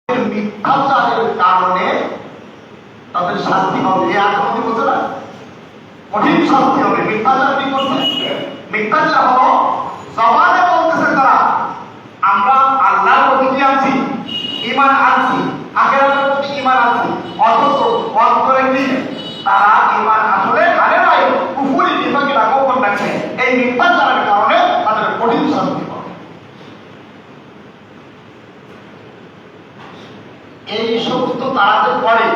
মিথ্যাচারের কারণে তাদের শাস্তি হবে। এই আক্রমণ বলছে না, কঠিন শাস্তি হবে। মিথ্যাচার কি করছে? মিথ্যাচার হলো জবানে বলতেছে তারা আমরা আল্লাহর প্রতি কি আছি, ঈমান আনছি, আখিরাতের প্রতি ঈমান আনছি, অথচ অন্তরে কি তারা ঈমান আসলে আনে নাই, কুফরি নিফাকে গোপন রাখছে। এই মিথ্যাচারের কারণে তাদের কঠিন শাস্তি হবে। এই সমস্ত তারা যে করে,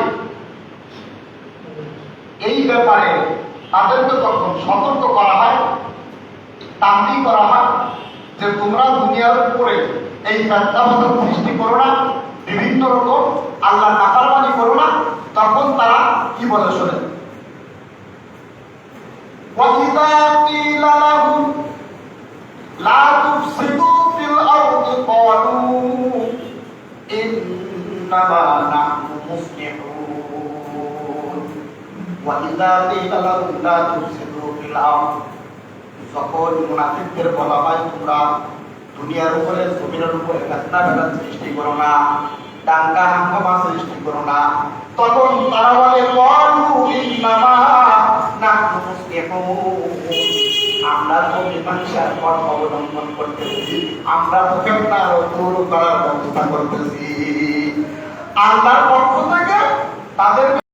এই ব্যাপারে তাদেরকে তখন সতর্ক করা হয়, তামবিহ করা হয় যে তোমরা দুনিয়ার উপরে এই ফেতনা সৃষ্টি করো না, বিভিন্ন রকম আল্লাহ নাফরমানি করো না। তখন তারা কি বলে শোনে, ওয়াইদা কিলা লাহুম লা তুফসিদু ফিল আরদি ক্বালু ইন্নামা নাহনু মুসলিহুন। ওয়াইদা কিলা লাহুম লা তুফসিদু ফিল আরদি, যখন মুনাফিকদের বলা হয় তোমরা দুনিয়ার উপরে জমিনের উপরে ফিতনা ফেসাদ সৃষ্টি করো না, দাঙ্গা হাঙ্গামা সৃষ্টি করো না, তখন তারা বলে ক্বালু ইন্নামা নাহনু মুসলিহুন, আমরা তো মীমাংসার পথ অবলম্বন করতেছি, আমরা তো ফিতনা দূর করার ব্যবস্থা করতেছি। আল্লাহর পক্ষ থেকে তাদের